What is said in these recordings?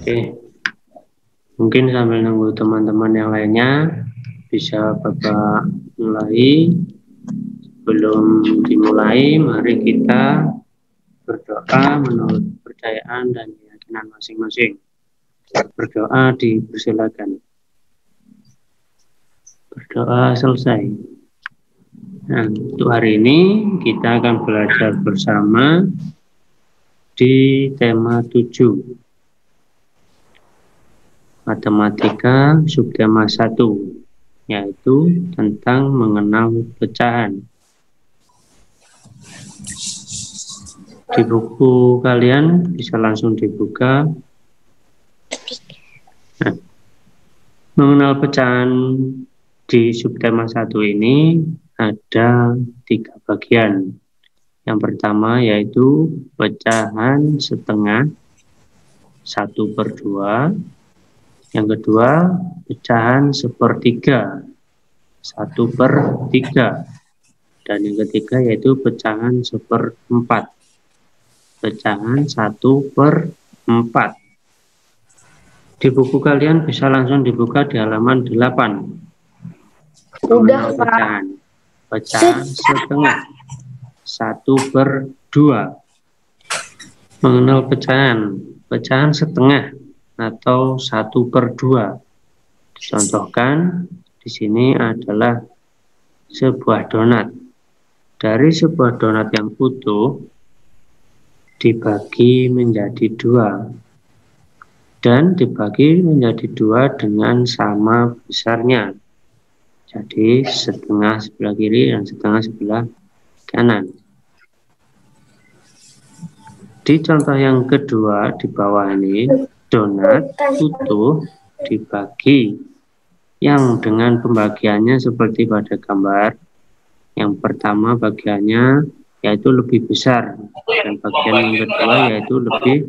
Oke, mungkin sambil nunggu teman-teman yang lainnya bisa Bapak mulai. Sebelum dimulai, mari kita berdoa menurut kepercayaan dan keyakinan masing-masing. Berdoa dipersilakan. Berdoa selesai. Nah, untuk hari ini kita akan belajar bersama di tema 7. Matematika subtema 1, yaitu tentang mengenal pecahan. Di buku kalian bisa langsung dibuka. Nah, mengenal pecahan di subtema 1 ini ada 3 bagian. Yang pertama yaitu pecahan setengah 1/2. Yang kedua pecahan 1/3, 1/3. Dan yang ketiga yaitu pecahan 1/4. Pecahan 1/4. Di buku kalian bisa langsung dibuka di halaman 8. Udah, Pak. Pecahan setengah 1/2. Mengenal pecahan setengah atau 1/2. Dicontohkan di sini adalah sebuah donat. Dari sebuah donat yang utuh dibagi menjadi 2 dan dibagi menjadi 2 dengan sama besarnya. Jadi setengah sebelah kiri dan setengah sebelah kanan. Di contoh yang kedua di bawah ini, donat utuh dibagi yang dengan pembagiannya seperti pada gambar. Yang pertama bagiannya yaitu lebih besar dan bagian yang kedua yaitu lebih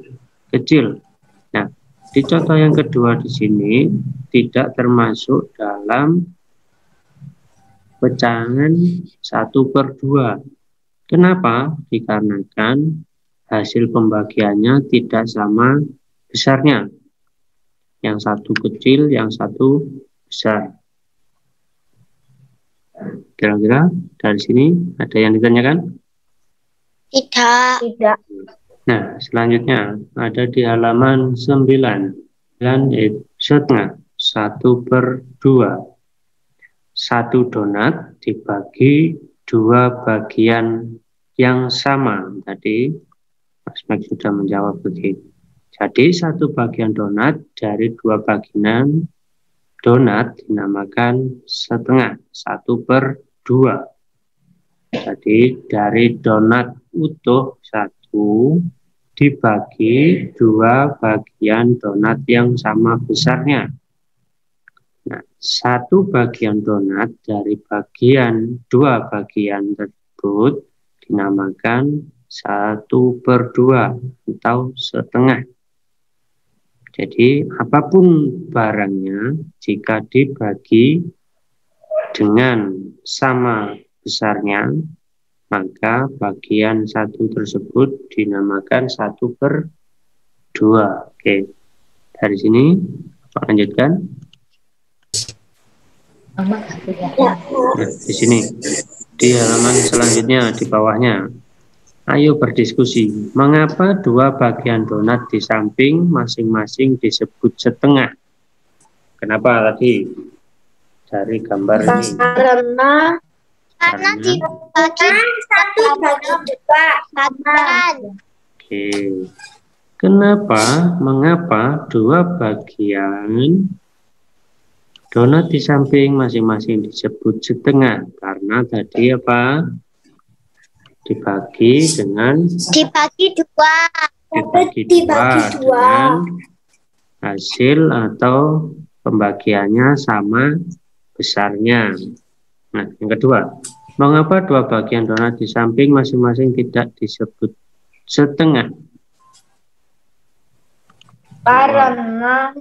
kecil. Nah, di contoh yang kedua di sini tidak termasuk dalam pecahan 1/2. Kenapa? Dikarenakan hasil pembagiannya tidak sama besarnya. Yang satu kecil, yang satu besar. Kira-kira dari sini ada yang ditanyakan? Tidak. Nah, selanjutnya ada di halaman 9. Setengah 1/2. Satu donat dibagi 2 bagian yang sama. Tadi Mas Max sudah menjawab begitu. Jadi satu bagian donat dari 2 bagian donat dinamakan setengah 1/2. Jadi dari donat utuh 1 dibagi 2 bagian donat yang sama besarnya. Nah, 1 bagian donat dari 2 bagian tersebut dinamakan 1/2 atau setengah. Jadi apapun barangnya jika dibagi dengan sama besarnya, maka bagian 1 tersebut dinamakan 1/2. Oke, dari sini Pak lanjutkan. Nah, di sini di halaman selanjutnya di bawahnya. Ayo berdiskusi, mengapa 2 bagian donat di samping masing-masing disebut setengah? Kenapa tadi? Dari gambar ini. Karena dibagi 1/2. Oke. Kenapa? Mengapa 2 bagian donat di samping masing-masing disebut setengah? Karena tadi apa? Dibagi 2 dengan hasil atau pembagiannya sama besarnya. Nah, yang kedua, mengapa 2 bagian donat di samping masing-masing tidak disebut setengah? Karena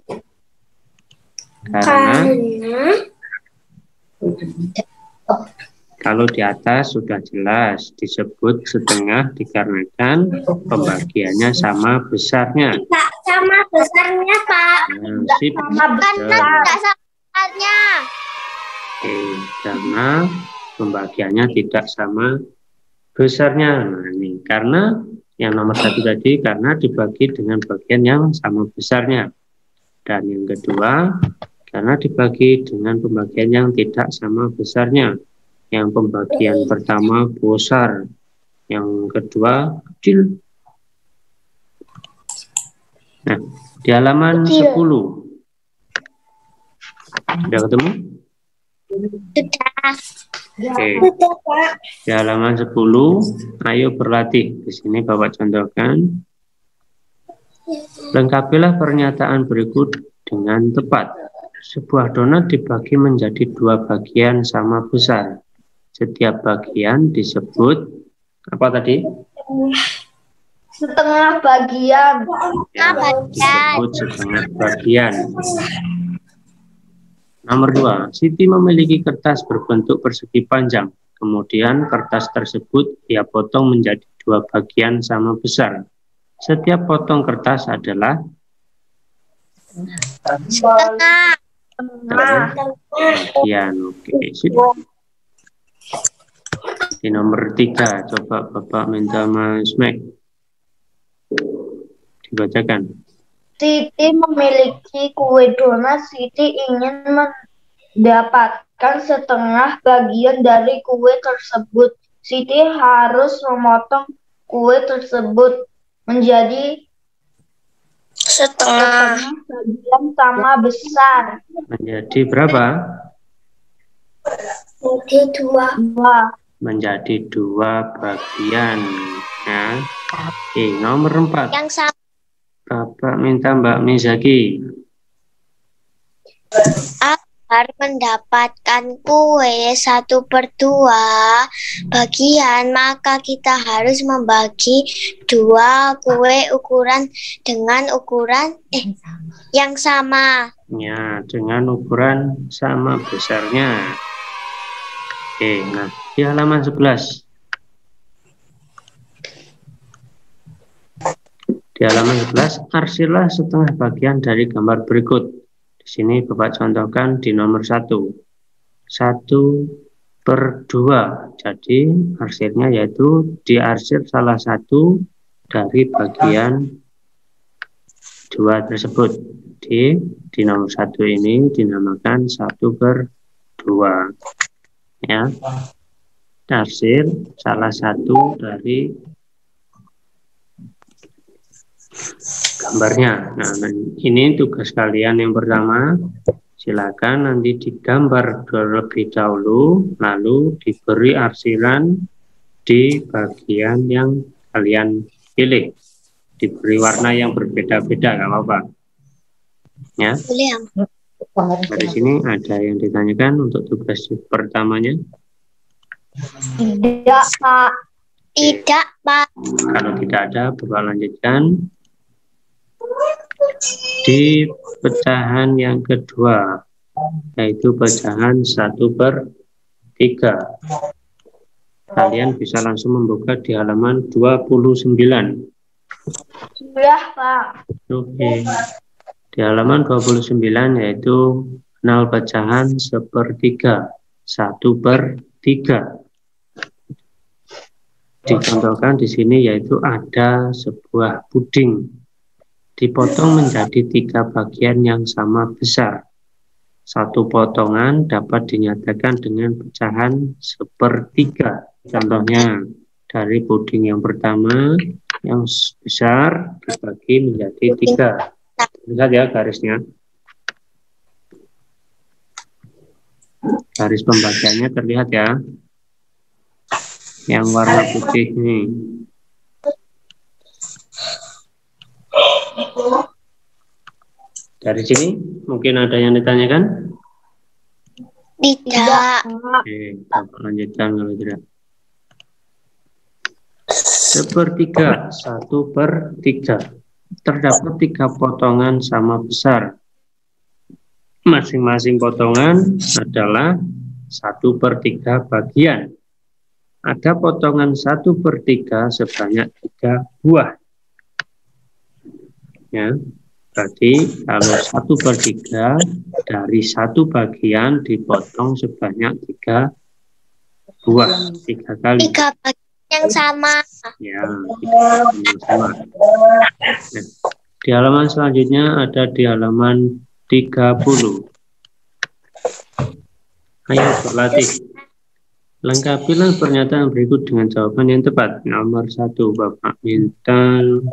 kalau di atas sudah jelas disebut setengah dikarenakan pembagiannya sama besarnya. sama besarnya, Pak. Nah, sip. Karena tidak sama besarnya. Oke, karena pembagiannya tidak sama besarnya. Nah, ini karena yang nomor 1 tadi karena dibagi dengan bagian yang sama besarnya. Dan yang kedua, karena dibagi dengan pembagian yang tidak sama besarnya. Yang pembagian pertama besar, yang kedua kecil. Nah, di halaman 10. Sudah ketemu? Sudah. Oke. Sudah, Pak. Di halaman 10, ayo berlatih. Di sini Bapak contohkan. Lengkapilah pernyataan berikut dengan tepat. Sebuah donat dibagi menjadi 2 bagian sama besar. Setiap bagian disebut apa tadi? Setengah bagian. Ya, disebut setengah bagian. Nomor 2, Siti memiliki kertas berbentuk persegi panjang. Kemudian kertas tersebut ia potong menjadi 2 bagian sama besar. Setiap potong kertas adalah Setengah. bagian. Oke, sip. Di nomor 3, coba Bapak minta Mas Mek dibacakan. Siti memiliki kue donat. Siti ingin mendapatkan setengah bagian dari kue tersebut. Siti harus memotong kue tersebut menjadi setengah bagian sama besar. Menjadi berapa? Menjadi 2. Menjadi 2 bagian. Nah, oke, nomor 4. Yang sama. Bapak minta Mbak Mizaki. Agar mendapatkan kue 1/2 bagian, maka kita harus membagi 2 kue ukuran dengan ukuran yang sama. Ya, dengan ukuran sama besarnya. Oke, nah di halaman 11. Di halaman 11, arsirlah setengah bagian dari gambar berikut. Di sini Bapak contohkan di nomor 1. 1/2. Jadi arsirnya yaitu diarsir salah satu dari bagian 2 tersebut. Di nomor 1 ini dinamakan 1/2. Ya. Arsir salah satu dari gambarnya. Nah, ini tugas kalian yang pertama. Silakan nanti digambar terlebih dahulu, lalu diberi arsiran di bagian yang kalian pilih. Diberi warna yang berbeda-beda, nggak apa-apa. Ya. Dari sini ada yang ditanyakan untuk tugas pertamanya? Tidak, Pak. Tidak, Pak. Kalau tidak ada, Bapak lanjutkan. Di pecahan yang kedua, yaitu pecahan 1/3. Kalian bisa langsung membuka di halaman 29. Sudah, Pak. Oke. Di halaman 29 yaitu 0 pecahan 1/3. 1/3. Dicontohkan di sini yaitu ada sebuah puding. Dipotong menjadi 3 bagian yang sama besar. Satu potongan dapat dinyatakan dengan pecahan 1/3. Contohnya dari puding yang pertama yang besar dibagi menjadi 3. Lihat ya garisnya. Garis pembagiannya terlihat ya. Yang warna putih ini. Dari sini mungkin ada yang ditanyakan? Tidak. Oke, Bapak lanjutkan kalau tidak. 1/3, 1/3. Terdapat 3 potongan sama besar. Masing-masing potongan adalah 1/3 bagian. Ada potongan 1/3 sebanyak 3 buah. Ya, Berarti kalau 1/3 dari satu bagian dipotong sebanyak 3 buah, 3 kali. 3 bagian yang sama. Ya, 3 bagian yang sama. Nah, di halaman selanjutnya ada di halaman 30. Ayo berlatih. Lengkapilah pernyataan berikut dengan jawaban yang tepat. Nomor 1, Bapak Mintan.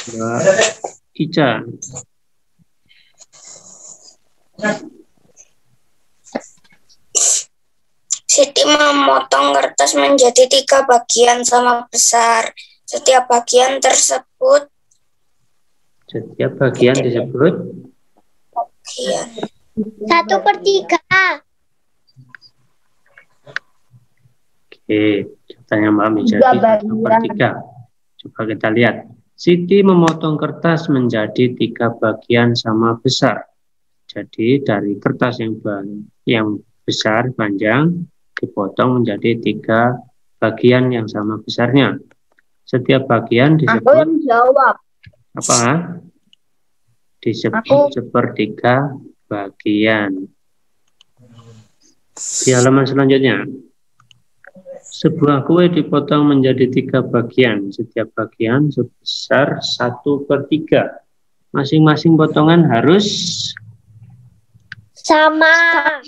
Mbak Ica. Siti memotong kertas menjadi 3 bagian sama besar. Setiap bagian disebut bagian. 1/3. Oke, contohnya Mbak menjadi 1/3. Coba kita lihat. Siti memotong kertas menjadi 3 bagian sama besar. Jadi dari kertas yang besar panjang dipotong menjadi 3 bagian yang sama besarnya. Setiap bagian disebut apa? Disebut sepertiga bagian. Di halaman selanjutnya. Sebuah kue dipotong menjadi 3 bagian. Setiap bagian sebesar 1/3. Masing-masing potongan harus sama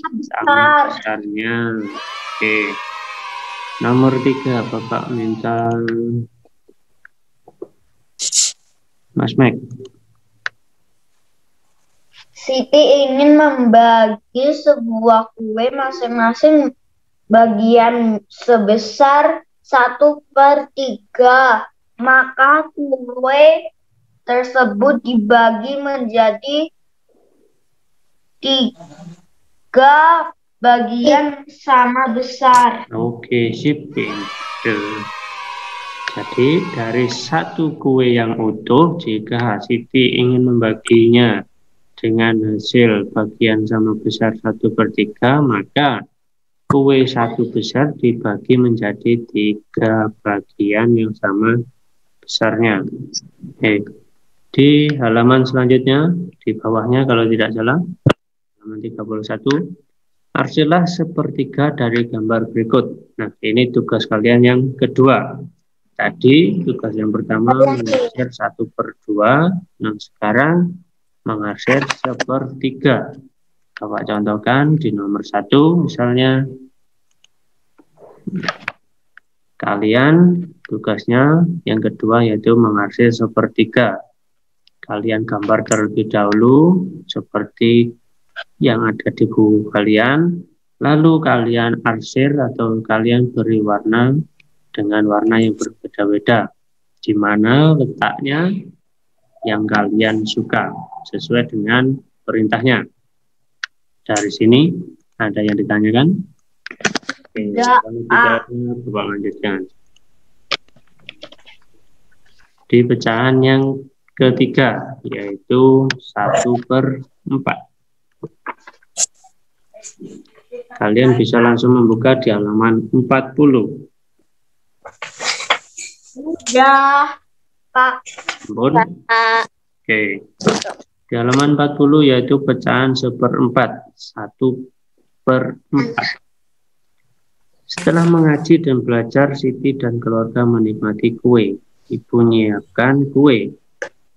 besarnya. Oke. Nomor 3, Bapak minta Mas Mek. Siti ingin membagi sebuah kue masing-masing bagian sebesar 1/3. Maka kue tersebut dibagi menjadi 3 bagian sama besar. Oke, sip, pinter. Jadi dari satu kue yang utuh, jika Siti ingin membaginya dengan hasil bagian sama besar 1/3, maka kue 1 besar dibagi menjadi 3 bagian yang sama besarnya. Oke. Di halaman selanjutnya, di bawahnya kalau tidak salah, halaman 31, arsilah sepertiga dari gambar berikut. Nah, ini tugas kalian yang kedua. Tadi tugas yang pertama mengarsir 1/2, yang sekarang mengarsir 1/3. Bapak contohkan di nomor 1, misalnya kalian tugasnya yang kedua yaitu mengarsir 1/3. Kalian gambar terlebih dahulu seperti yang ada di buku kalian, lalu kalian arsir atau kalian beri warna dengan warna yang berbeda-beda, di mana letaknya yang kalian suka sesuai dengan perintahnya. Dari sini ada yang ditanyakan? Oke, kalau tidak ada, coba lanjutkan. Di pecahan yang ketiga, yaitu 1/4. Kalian bisa langsung membuka di halaman 40. Sudah, Pak. Oke. Di halaman 40 yaitu pecahan 1/4. 1/4. Setelah mengaji dan belajar, Siti dan keluarga menikmati kue. Ibu menyiapkan kue.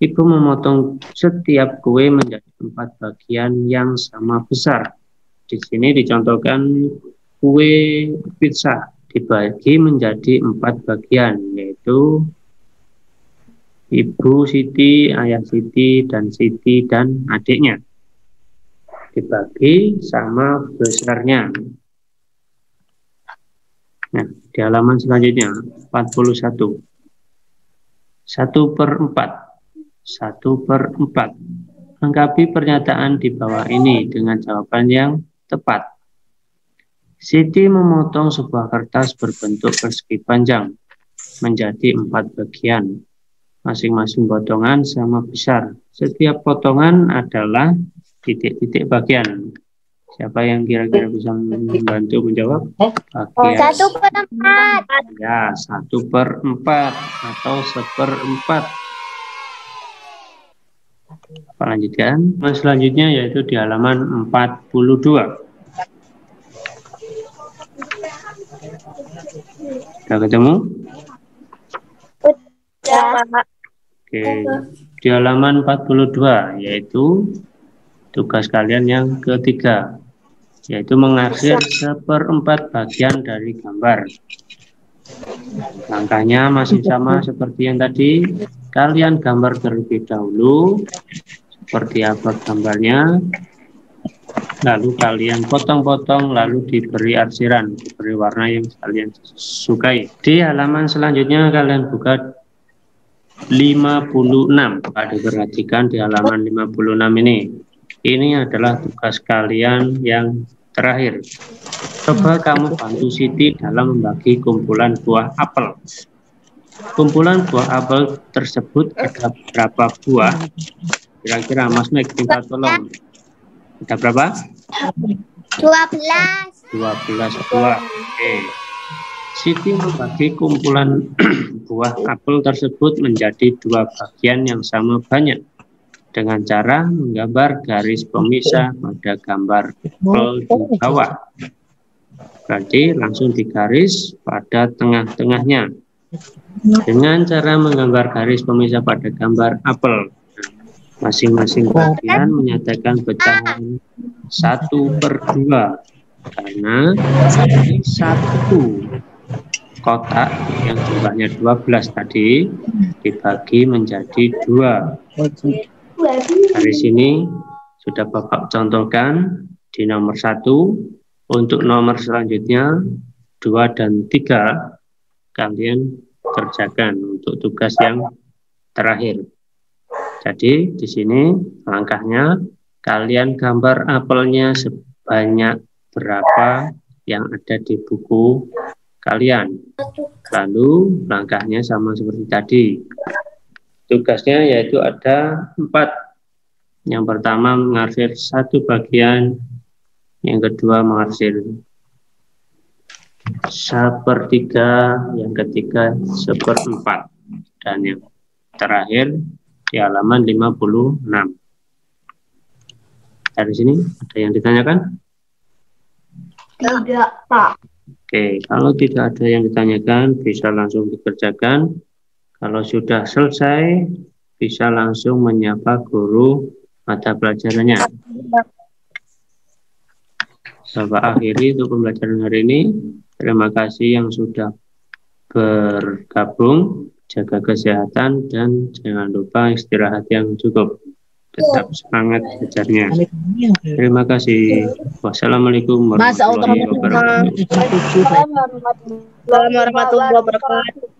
Ibu memotong setiap kue menjadi 4 bagian yang sama besar. Di sini dicontohkan kue pizza dibagi menjadi 4 bagian, yaitu Ibu Siti, Ayah Siti, dan Siti dan adiknya. Dibagi sama besarnya. Nah, di halaman selanjutnya 41. 1/4. 1/4. Lengkapi pernyataan di bawah ini dengan jawaban yang tepat. Siti memotong sebuah kertas berbentuk persegi panjang menjadi 4 bagian. Masing-masing potongan sama besar. Setiap potongan adalah titik-titik bagian. Siapa yang kira-kira bisa membantu menjawab? Bagian. 1/4. Ya, 1/4 atau 1/4. Pak lanjutkan. Selanjutnya yaitu di halaman 42. Sudah ketemu? Ya, Pak. Oke. Di halaman 42 yaitu tugas kalian yang ketiga, yaitu mengarsir 1/4 bagian dari gambar. Langkahnya masih sama seperti yang tadi. Kalian gambar terlebih dahulu seperti apa gambarnya, lalu kalian potong-potong, lalu diberi arsiran, diberi warna yang kalian sukai. Di halaman selanjutnya kalian buka 56. Pak diperhatikan di halaman 56 ini adalah tugas kalian yang terakhir. Coba kamu bantu Siti dalam membagi kumpulan buah apel. Kumpulan buah apel tersebut ada berapa buah? Kira-kira Mas Mek minta tolong. Ada berapa? 12. 12 buah. Oke. Siti membagi kumpulan buah apel tersebut menjadi 2 bagian yang sama banyak dengan cara menggambar garis pemisah pada gambar apel di bawah. Berarti langsung digaris pada tengah-tengahnya. Dengan cara menggambar garis pemisah pada gambar apel, masing-masing bagian menyatakan pecahan 1/2 karena satu kotak yang jumlahnya 12 tadi dibagi menjadi 2. Dari sini sudah Bapak contohkan di nomor 1. Untuk nomor selanjutnya 2 dan 3 kalian kerjakan untuk tugas yang terakhir. Jadi di sini langkahnya kalian gambar apelnya sebanyak berapa yang ada di buku kalian. Lalu langkahnya sama seperti tadi. Tugasnya yaitu ada 4. Yang pertama mengarsir 1 bagian, yang kedua mengarsir 1/3, yang ketiga 1/4, dan yang terakhir di halaman 56. Dari sini ada yang ditanyakan? Tidak, Pak. Oke, kalau tidak ada yang ditanyakan bisa langsung dikerjakan. Kalau sudah selesai bisa langsung menyapa guru mata pelajarannya. Bapak akhiri untuk pembelajaran hari ini. Terima kasih yang sudah bergabung. Jaga kesehatan dan jangan lupa istirahat yang cukup. Tetap semangat belajarnya. Terima kasih. Wassalamualaikum warahmatullahi wabarakatuh. Assalamualaikum warahmatullahi wabarakatuh.